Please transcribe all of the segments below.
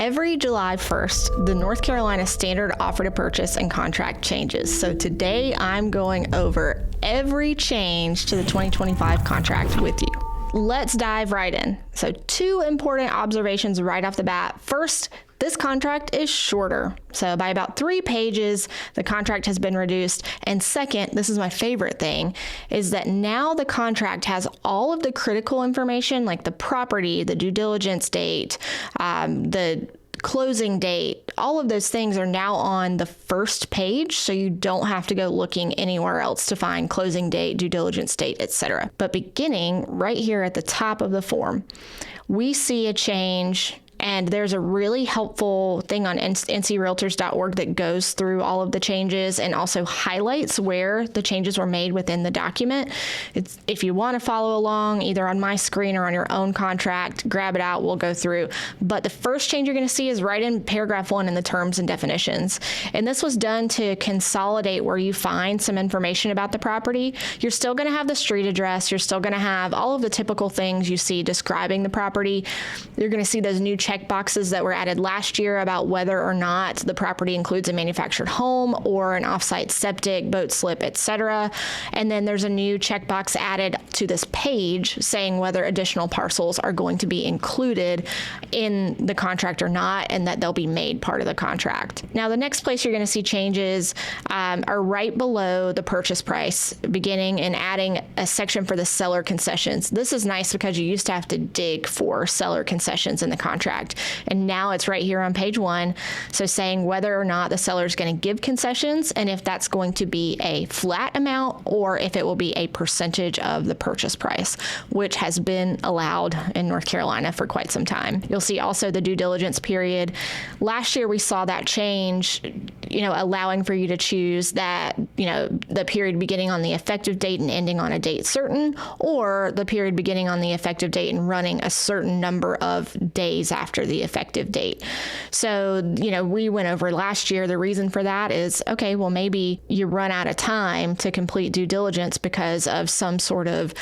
Every July 1st, the North Carolina standard offer to purchase and contract changes. So today I'm going over every change to the 2025 contract with you. Let's dive right in. So 2 important observations right off the bat. First, this contract is shorter. So by about 3 pages, the contract has been reduced. And second, this is my favorite thing, is that now the contract has all of the critical information like the property, the due diligence date, the closing date, all of those things are now on the first page, so you don't have to go looking anywhere else to find closing date, due diligence date, etc. But beginning right here at the top of the form, we see a change. And there's a really helpful thing on ncrealtors.org that goes through all of the changes and also highlights where the changes were made within the document. If you want to follow along, either on my screen or on your own contract, grab it out, we'll go through. But the first change you're going to see is right in paragraph 1 in the terms and definitions. And this was done to consolidate where you find some information about the property. You're still going to have the street address. You're still going to have all of the typical things you see describing the property. You're going to see those new check boxes that were added last year about whether or not the property includes a manufactured home or an offsite septic, boat slip, etc. And then there's a new checkbox added to this page saying whether additional parcels are going to be included in the contract or not, and that they'll be made part of the contract. Now, the next place you're going to see changes are right below the purchase price, beginning and adding a section for the seller concessions. This is nice because you used to have to dig for seller concessions in the contract. And now it's right here on page 1. So saying whether or not the seller is going to give concessions and if that's going to be a flat amount or if it will be a percentage of the purchase price, which has been allowed in North Carolina for quite some time. You'll see also the due diligence period. Last year we saw that change, allowing for you to choose that, the period beginning on the effective date and ending on a date certain, or the period beginning on the effective date and running a certain number of days after the effective date. So, we went over last year. The reason for that is, okay, well, maybe you run out of time to complete due diligence because of some sort of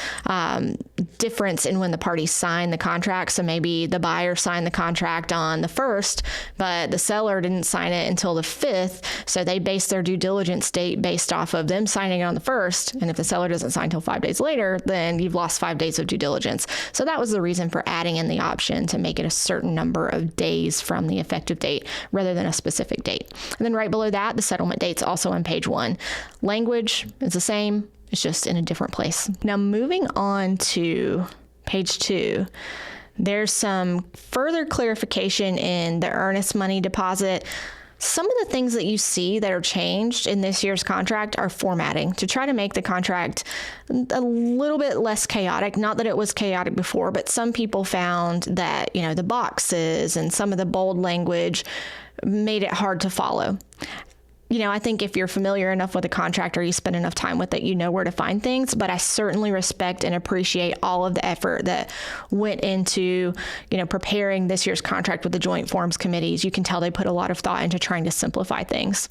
difference in when the parties sign the contract. So maybe the buyer signed the contract on the 1st, but the seller didn't sign it until the 5th. So they base their due diligence date based off of them signing it on the 1st. And if the seller doesn't sign until 5 days later, then you've lost 5 days of due diligence. So that was the reason for adding in the option to make it a certain number of days from the effective date rather than a specific date. And then right below that, the settlement date's also on page 1. Language is the same. It's just in a different place. Now, moving on to page 2, there's some further clarification in the earnest money deposit. Some of the things that you see that are changed in this year's contract are formatting to try to make the contract a little bit less chaotic. Not that it was chaotic before, but some people found that, the boxes and some of the bold language made it hard to follow. I think if you're familiar enough with a contract or you spend enough time with it, you know where to find things. But I certainly respect and appreciate all of the effort that went into, preparing this year's contract with the joint forms committees. You can tell they put a lot of thought into trying to simplify things.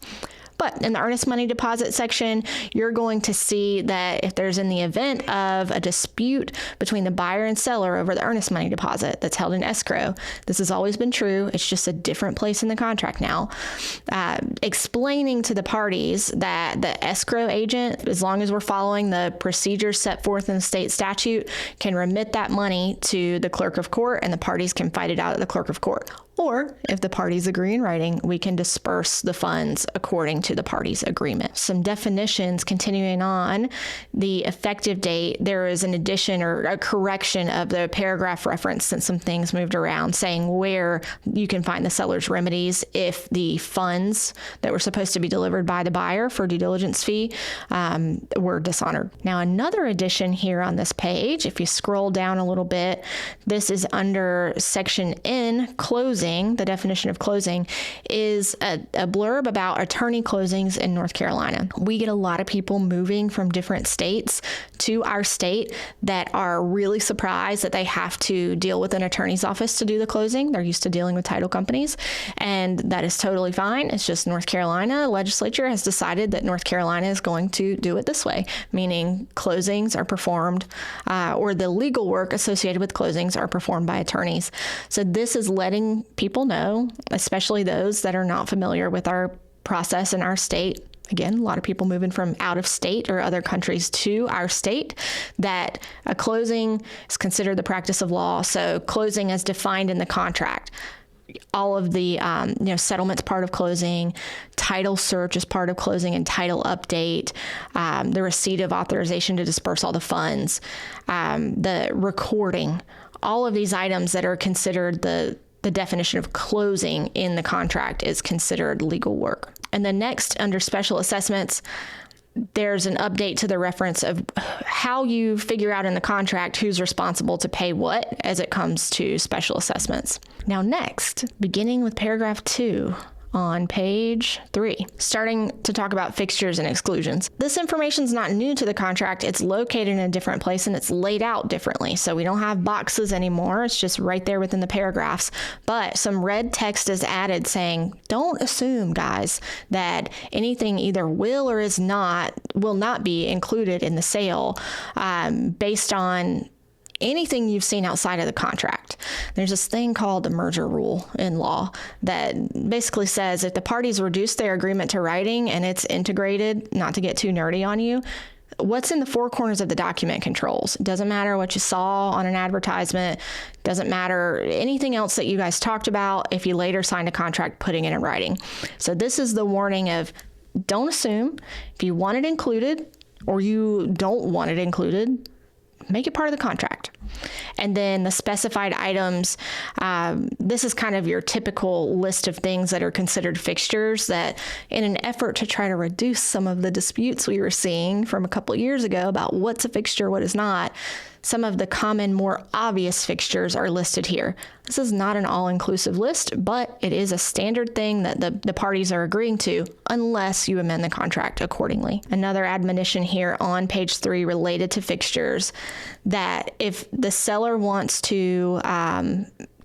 But in the earnest money deposit section, you're going to see that if there's in the event of a dispute between the buyer and seller over the earnest money deposit that's held in escrow, this has always been true. It's just a different place in the contract now. Explaining to the parties that the escrow agent, as long as we're following the procedures set forth in the state statute, can remit that money to the clerk of court and the parties can fight it out at the clerk of court. Or if the parties agree in writing, we can disperse the funds according to the parties' agreement. Some definitions continuing on the effective date. There is an addition or a correction of the paragraph reference since some things moved around, saying where you can find the seller's remedies if the funds that were supposed to be delivered by the buyer for due diligence fee were dishonored. Now, another addition here on this page, if you scroll down a little bit, this is under section N, closing. The definition of closing is a blurb about attorney closings in North Carolina. We get a lot of people moving from different states to our state that are really surprised that they have to deal with an attorney's office to do the closing. They're used to dealing with title companies, and that is totally fine. It's just North Carolina legislature has decided that North Carolina is going to do it this way, meaning closings are performed or the legal work associated with closings are performed by attorneys. So this is letting people know, especially those that are not familiar with our process in our state. Again, a lot of people moving from out of state or other countries to our state, that a closing is considered the practice of law. So closing as defined in the contract. All of the settlement's part of closing, title search is part of closing, and title update, the receipt of authorization to disperse all the funds, the recording, all of these items that are considered the definition of closing in the contract is considered legal work. And then next, under special assessments, there's an update to the reference of how you figure out in the contract who's responsible to pay what as it comes to special assessments. Now next, beginning with paragraph 2 on page 3, starting to talk about fixtures and exclusions. This information is not new to the contract. It's located in a different place and it's laid out differently. So we don't have boxes anymore. It's just right there within the paragraphs. But some red text is added saying, don't assume, guys, that anything either will or will not be included in the sale based on anything you've seen outside of the contract. There's this thing called the merger rule in law that basically says if the parties reduce their agreement to writing and it's integrated, not to get too nerdy on you, what's in the four corners of the document controls. It doesn't matter what you saw on an advertisement, doesn't matter anything else that you guys talked about if you later signed a contract putting it in writing. So this is the warning of don't assume. If you want it included or you don't want it included, make it part of the contract. And then the specified items, this is kind of your typical list of things that are considered fixtures that in an effort to try to reduce some of the disputes we were seeing from a couple of years ago about what's a fixture, what is not, some of the common, more obvious fixtures are listed here. This is not an all-inclusive list, but it is a standard thing that the parties are agreeing to unless you amend the contract accordingly. Another admonition here on page 3 related to fixtures, that if the seller wants to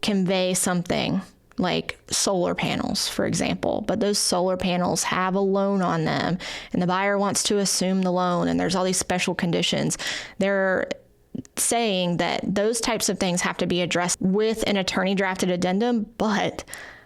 convey something like solar panels, for example, but those solar panels have a loan on them and the buyer wants to assume the loan and there's all these special conditions, they're saying that those types of things have to be addressed with an attorney drafted addendum, but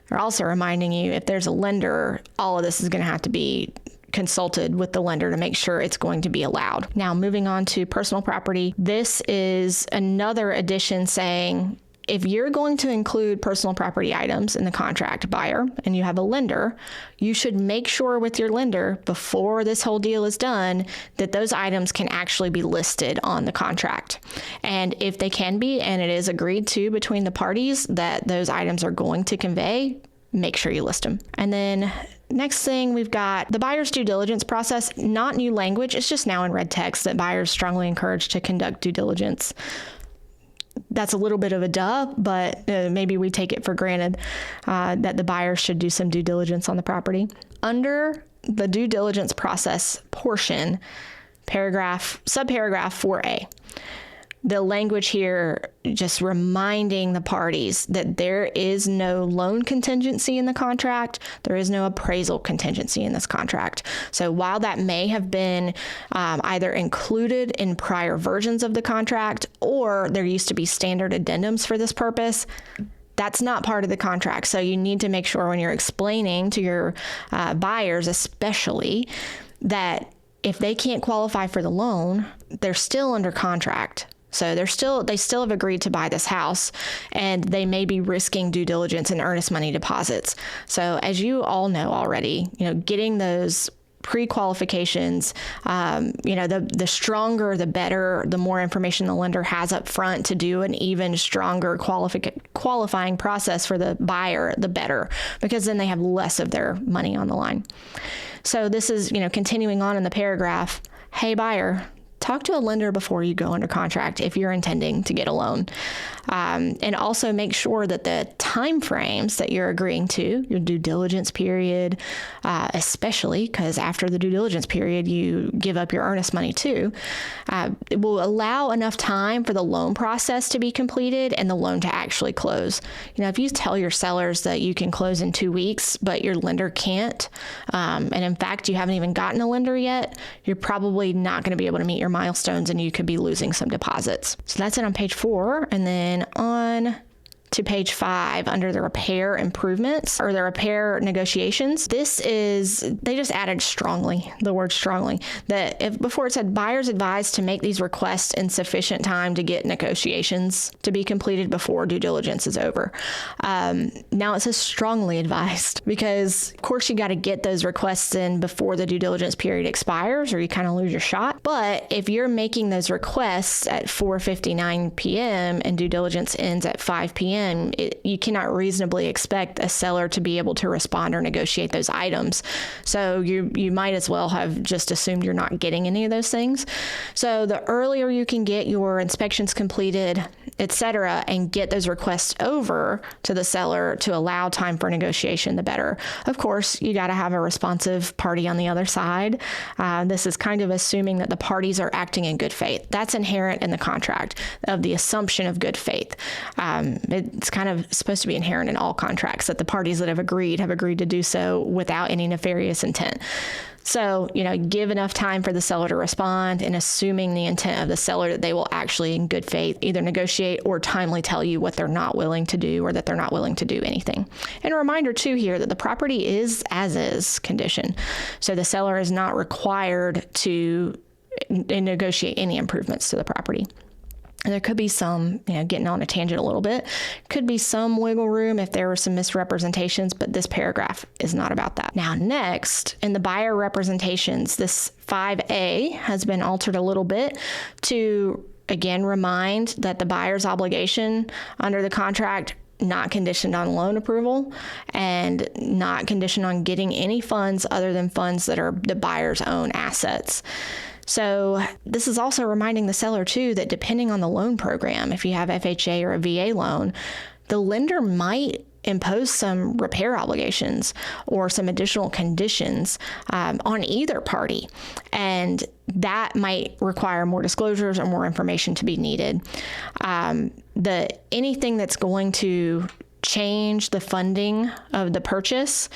they're also reminding you if there's a lender, all of this is going to have to be consulted with the lender to make sure it's going to be allowed. Now, moving on to personal property, this is another addition saying if you're going to include personal property items in the contract, buyer, and you have a lender, you should make sure with your lender before this whole deal is done that those items can actually be listed on the contract. And if they can be, and it is agreed to between the parties that those items are going to convey, make sure you list them. And then next thing, we've got the buyer's due diligence process, not new language. It's just now in red text that buyers strongly encouraged to conduct due diligence. That's a little bit of a duh, but maybe we take it for granted that the buyer should do some due diligence on the property. Under the due diligence process portion, subparagraph 4A, the language here just reminding the parties that there is no loan contingency in the contract, there is no appraisal contingency in this contract. So while that may have been either included in prior versions of the contract or there used to be standard addendums for this purpose, that's not part of the contract. So you need to make sure when you're explaining to your buyers especially that if they can't qualify for the loan, they're still under contract. So they still have agreed to buy this house and they may be risking due diligence and earnest money deposits. So as you all know already, getting those pre-qualifications, the stronger, the better, the more information the lender has up front to do an even stronger qualifying process for the buyer, the better, because then they have less of their money on the line. So this is, continuing on in the paragraph, hey buyer, talk to a lender before you go under contract if you're intending to get a loan. And also make sure that the time frames that you're agreeing to, your due diligence period, especially because after the due diligence period, you give up your earnest money too, it will allow enough time for the loan process to be completed and the loan to actually close. If you tell your sellers that you can close in 2 weeks, but your lender can't, and in fact, you haven't even gotten a lender yet, you're probably not going to be able to meet your milestones and you could be losing some deposits. So that's it on page 4. And then on to page 5 under the repair improvements or the repair negotiations, they just added strongly, the word strongly, that if before it said buyers advised to make these requests in sufficient time to get negotiations to be completed before due diligence is over. Now it says strongly advised because of course you got to get those requests in before the due diligence period expires or you kind of lose your shot. But if you're making those requests at 4:59 p.m. and due diligence ends at 5 p.m., you cannot reasonably expect a seller to be able to respond or negotiate those items. So you might as well have just assumed you're not getting any of those things. So the earlier you can get your inspections completed, etc., and get those requests over to the seller to allow time for negotiation, the better. Of course, you got to have a responsive party on the other side. This is kind of assuming that the parties are acting in good faith. That's inherent in the contract of the assumption of good faith. It's kind of supposed to be inherent in all contracts that the parties that have agreed to do so without any nefarious intent. So, give enough time for the seller to respond and assuming the intent of the seller that they will actually in good faith either negotiate or timely tell you what they're not willing to do or that they're not willing to do anything. And a reminder too here that the property is as is condition. So the seller is not required to negotiate any improvements to the property. And there could be some, getting on a tangent a little bit, could be some wiggle room if there were some misrepresentations, but this paragraph is not about that. Now, next, in the buyer representations, this 5A has been altered a little bit to, again, remind that the buyer's obligation under the contract not conditioned on loan approval and not conditioned on getting any funds other than funds that are the buyer's own assets. So this is also reminding the seller too that depending on the loan program, if you have FHA or a VA loan, the lender might impose some repair obligations or some additional conditions on either party. And that might require more disclosures or more information to be needed. Anything that's going to change the funding of the purchase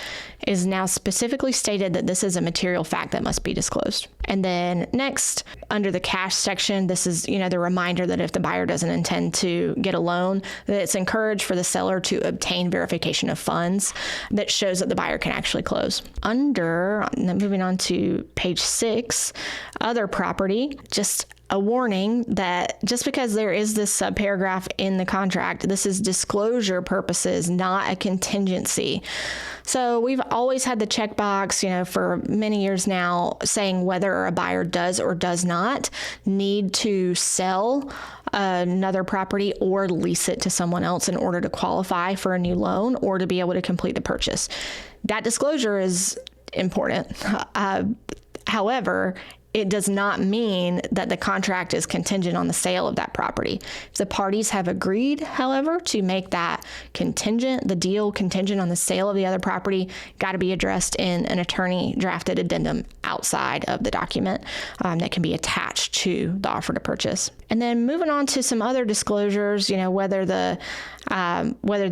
is now specifically stated that this is a material fact that must be disclosed. And then next, under the cash section, this is, the reminder that if the buyer doesn't intend to get a loan, that it's encouraged for the seller to obtain verification of funds that shows that the buyer can actually close. Moving on to page 6, other property, just a warning that just because there is this subparagraph in the contract, this is disclosure purposes, not a contingency. So we've always had the checkbox, for many years now, saying whether a buyer does or does not need to sell another property or lease it to someone else in order to qualify for a new loan or to be able to complete the purchase. That disclosure is important. However, it does not mean that the contract is contingent on the sale of that property. If the parties have agreed, however, to make that the deal contingent on the sale of the other property, got to be addressed in an attorney-drafted addendum outside of the document that can be attached to the offer to purchase. And then moving on to some other disclosures, whether the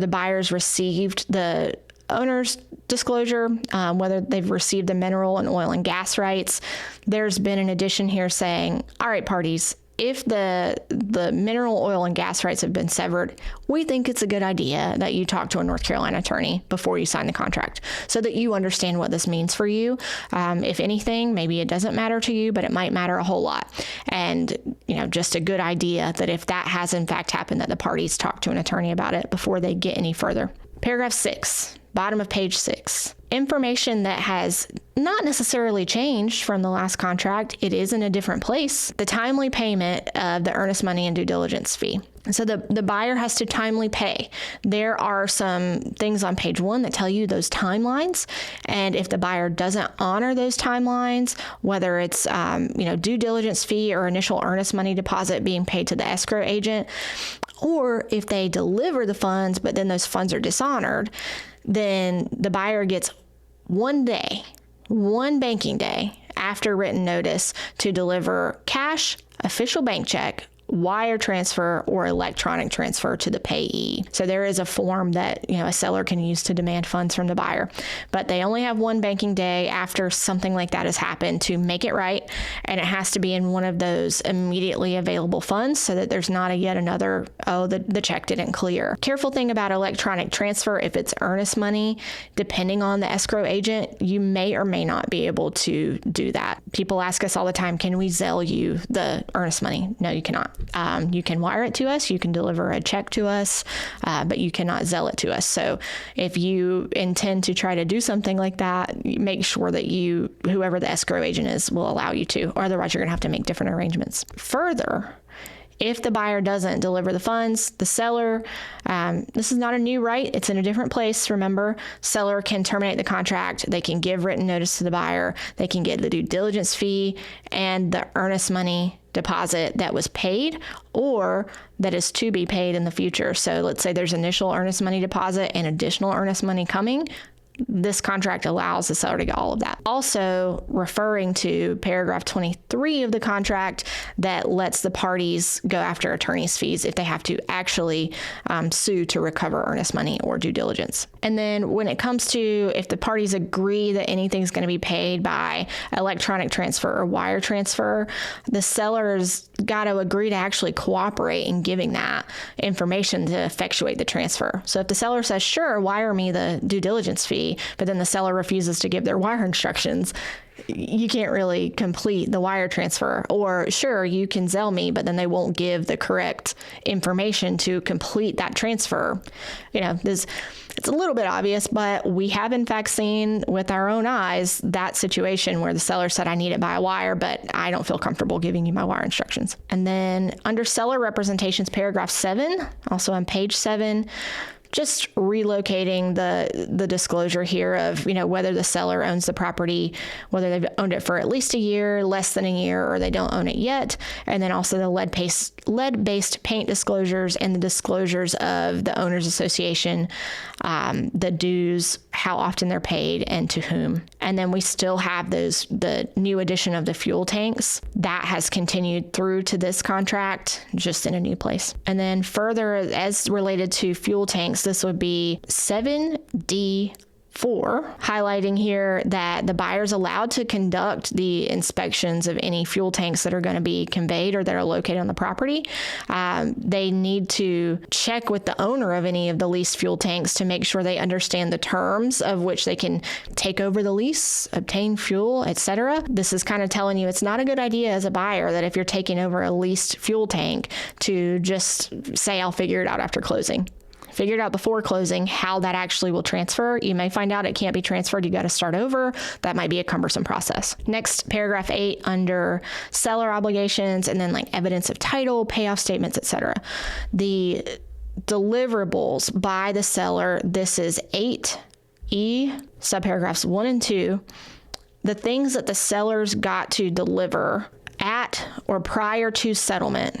buyers received the owner's disclosure, whether they've received the mineral and oil and gas rights. There's been an addition here saying, all right, parties, if the mineral, oil, and gas rights have been severed, we think it's a good idea that you talk to a North Carolina attorney before you sign the contract so that you understand what this means for you. If anything, maybe it doesn't matter to you, but it might matter a whole lot. And, just a good idea that if that has in fact happened, that the parties talk to an attorney about it before they get any further. Paragraph 6. Bottom of page 6, information that has not necessarily changed from the last contract. It is in a different place. The timely payment of the earnest money and due diligence fee. So the buyer has to timely pay. There are some things on page 1 that tell you those timelines. And if the buyer doesn't honor those timelines, whether it's, due diligence fee or initial earnest money deposit being paid to the escrow agent, or if they deliver the funds, but then those funds are dishonored, then the buyer gets one banking day after written notice to deliver cash, official bank check, wire transfer or electronic transfer to the payee. So there is a form that, a seller can use to demand funds from the buyer, but they only have one banking day after something like that has happened to make it right. And it has to be in one of those immediately available funds so that there's not yet another, the check didn't clear. Careful thing about electronic transfer, if it's earnest money, depending on the escrow agent, you may or may not be able to do that. People ask us all the time, can we Zelle you the earnest money? No, you cannot. You can wire it to us, you can deliver a check to us, but you cannot Zelle it to us. So if you intend to try to do something like that, make sure that whoever the escrow agent is will allow you to, or otherwise you're going to have to make different arrangements. Further, if the buyer doesn't deliver the funds, the seller, this is not a new right. It's in a different place. Remember, seller can terminate the contract. They can give written notice to the buyer. They can get the due diligence fee and the earnest money deposit that was paid or that is to be paid in the future. So let's say there's initial earnest money deposit and additional earnest money coming. This contract allows the seller to get all of that. Also, referring to paragraph 23 of the contract that lets the parties go after attorney's fees if they have to actually sue to recover earnest money or due diligence. And then when it comes to if the parties agree that anything's going to be paid by electronic transfer or wire transfer, the seller's got to agree to actually cooperate in giving that information to effectuate the transfer. So if the seller says, sure, wire me the due diligence fee, but then the seller refuses to give their wire instructions, you can't really complete the wire transfer. Or sure, you can Zelle me, but then they won't give the correct information to complete that transfer. It's a little bit obvious, but we have in fact seen with our own eyes that situation where the seller said, I need it by a wire, but I don't feel comfortable giving you my wire instructions. And then under seller representations, paragraph 7, also on page 7, just relocating the disclosure here of, whether the seller owns the property, whether they've owned it for at least a year, less than a year, or they don't own it yet. And then also the lead-based paint disclosures and the disclosures of the owners association, the dues, how often they're paid and to whom. And then we still have the new addition of the fuel tanks that has continued through to this contract, just in a new place. And then further, as related to fuel tanks, this would be 7D4, highlighting here that the buyer's allowed to conduct the inspections of any fuel tanks that are going to be conveyed or that are located on the property. They need to check with the owner of any of the leased fuel tanks to make sure they understand the terms of which they can take over the lease, obtain fuel, etc. This is kind of telling you it's not a good idea as a buyer that if you're taking over a leased fuel tank to just say, I'll figure it out after closing. Figure it out before closing how that actually will transfer. You may find out it can't be transferred. You got to start over. That might be a cumbersome process. Next, paragraph 8 under seller obligations and then evidence of title, payoff statements, etc. The deliverables by the seller, this is 8E, subparagraphs 1 and 2. The things that the sellers got to deliver at or prior to settlement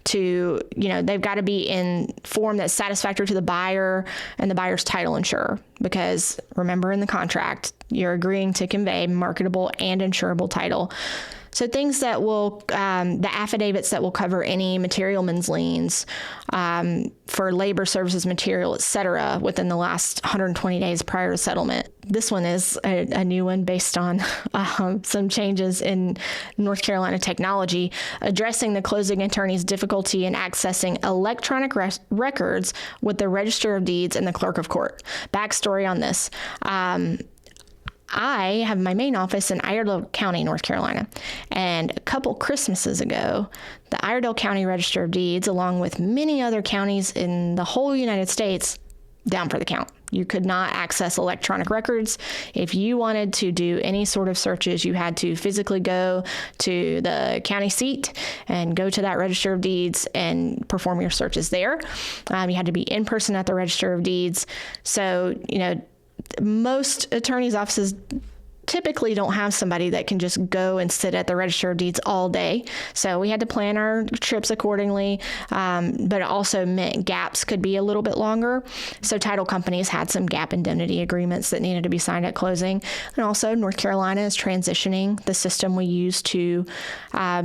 to, they've got to be in form that's satisfactory to the buyer and the buyer's title insurer, because remember in the contract, you're agreeing to convey marketable and insurable title. So things that will, the affidavits that will cover any materialman's liens for labor, services, material, et cetera, within the last 120 days prior to settlement. This one is a new one based on some changes in North Carolina technology, addressing the closing attorney's difficulty in accessing electronic records with the Register of Deeds and the Clerk of Court. Backstory on this. I have my main office in Iredell County, North Carolina, and a couple Christmases ago, the Iredell County Register of Deeds, along with many other counties in the whole United States, down for the count. You could not access electronic records. If you wanted to do any sort of searches, you had to physically go to the county seat and go to that Register of Deeds and perform your searches there. You had to be in person at the Register of Deeds. So, most attorneys' offices typically don't have somebody that can just go and sit at the Register of Deeds all day. So we had to plan our trips accordingly, but it also meant gaps could be a little bit longer. So title companies had some gap indemnity agreements that needed to be signed at closing. And also North Carolina is transitioning the system we use to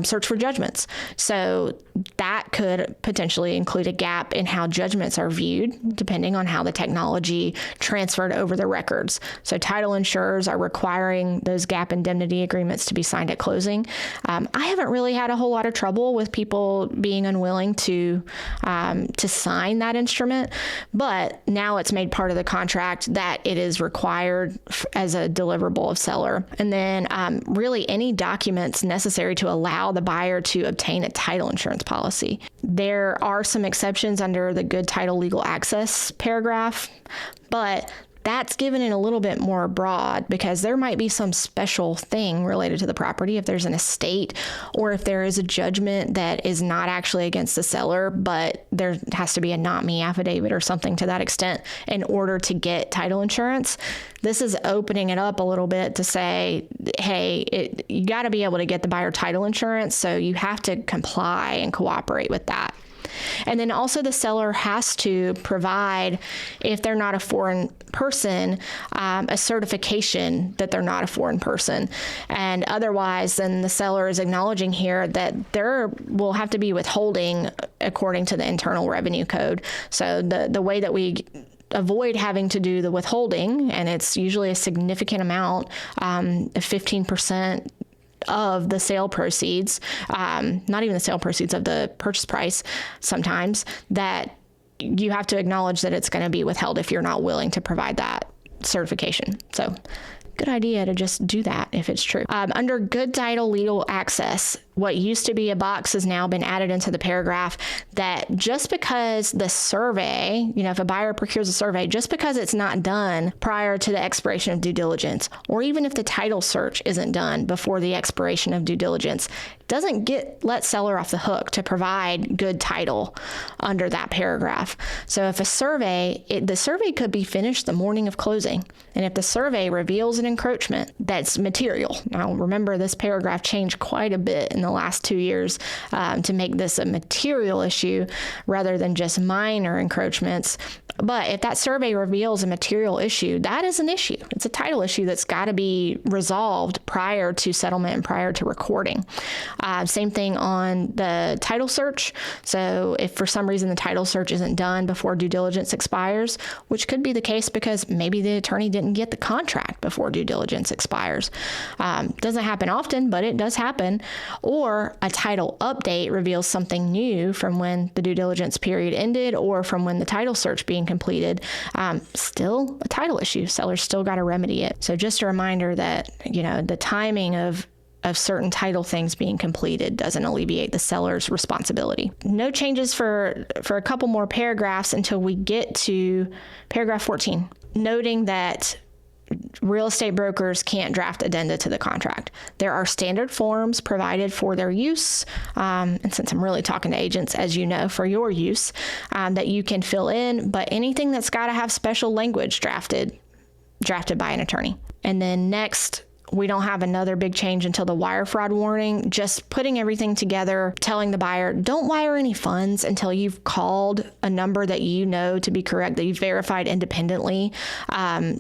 search for judgments. So that could potentially include a gap in how judgments are viewed, depending on how the technology transferred over the records. So title insurers are requiring those gap indemnity agreements to be signed at closing. I haven't really had a whole lot of trouble with people being unwilling to sign that instrument, but now it's made part of the contract that it is required as a deliverable of seller. And then really any documents necessary to allow the buyer to obtain a title insurance policy. There are some exceptions under the good title legal access paragraph, but that's given it a little bit more broad because there might be some special thing related to the property if there's an estate or if there is a judgment that is not actually against the seller, but there has to be a not me affidavit or something to that extent in order to get title insurance. This is opening it up a little bit to say, hey, you got to be able to get the buyer title insurance, so you have to comply and cooperate with that. And then also the seller has to provide, if they're not a foreign person, a certification that they're not a foreign person. And otherwise, then the seller is acknowledging here that there will have to be withholding according to the Internal Revenue Code. So the way that we avoid having to do the withholding, and it's usually a significant amount, 15%, of the sale proceeds, not even the sale proceeds of the purchase price sometimes, that you have to acknowledge that it's going to be withheld if you're not willing to provide that certification. So good idea to just do that if it's true. Under good title legal access, what used to be a box has now been added into the paragraph that just because the survey, if a buyer procures a survey, just because it's not done prior to the expiration of due diligence, or even if the title search isn't done before the expiration of due diligence, doesn't let seller off the hook to provide good title under that paragraph. So if a survey, the survey could be finished the morning of closing. And if the survey reveals an encroachment that's material. Now, remember, this paragraph changed quite a bit in the last 2 years to make this a material issue rather than just minor encroachments. But if that survey reveals a material issue, that is an issue. It's a title issue that's got to be resolved prior to settlement and prior to recording. Same thing on the title search. So if for some reason the title search isn't done before due diligence expires, which could be the case because maybe the attorney didn't get the contract before due diligence expires. Doesn't happen often, but it does happen. Or a title update reveals something new from when the due diligence period ended or from when the title search being completed. Still a title issue. Sellers still got to remedy it. So just a reminder that, the timing of certain title things being completed doesn't alleviate the seller's responsibility. No changes for a couple more paragraphs until we get to paragraph 14, noting that real estate brokers can't draft addenda to the contract. There are standard forms provided for their use, and since I'm really talking to agents, as you know, for your use, that you can fill in, but anything that's got to have special language drafted by an attorney. And then next, we don't have another big change until the wire fraud warning, just putting everything together, telling the buyer, don't wire any funds until you've called a number that you know to be correct, that you've verified independently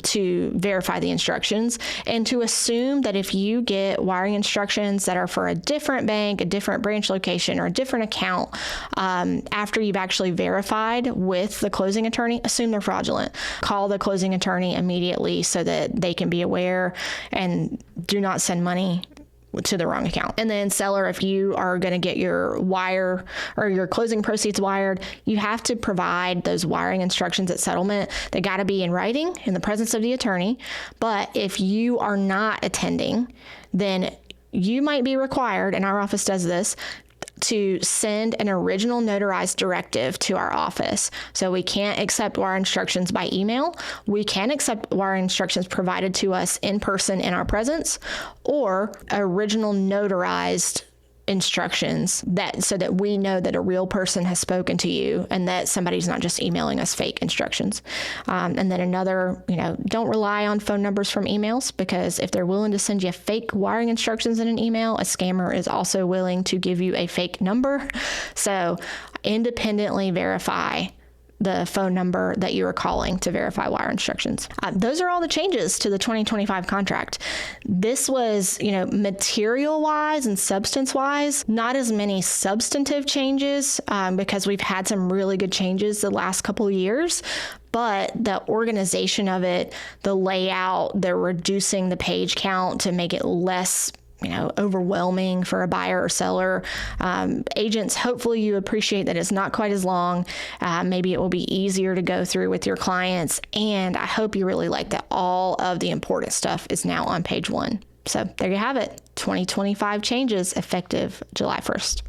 to verify the instructions, and to assume that if you get wiring instructions that are for a different bank, a different branch location, or a different account, after you've actually verified with the closing attorney, assume they're fraudulent. Call the closing attorney immediately so that they can be aware and do not send money to the wrong account. And then seller, if you are going to get your wire or your closing proceeds wired, you have to provide those wiring instructions at settlement. They got to be in writing in the presence of the attorney. But if you are not attending, then you might be required, and our office does this, to send an original notarized directive to our office. So we can't accept wire instructions by email. We can accept wire instructions provided to us in person in our presence, or original notarized instructions so that we know that a real person has spoken to you and that somebody's not just emailing us fake instructions. And then another, don't rely on phone numbers from emails, because if they're willing to send you fake wiring instructions in an email, a scammer is also willing to give you a fake number. So independently verify the phone number that you are calling to verify wire instructions. Those are all the changes to the 2025 contract. This was, material-wise and substance-wise, not as many substantive changes because we've had some really good changes the last couple of years. But the organization of it, the layout, they're reducing the page count to make it less overwhelming for a buyer or seller. Agents, hopefully you appreciate that it's not quite as long. Maybe it will be easier to go through with your clients. And I hope you really like that all of the important stuff is now on page 1. So there you have it. 2025 changes effective July 1st.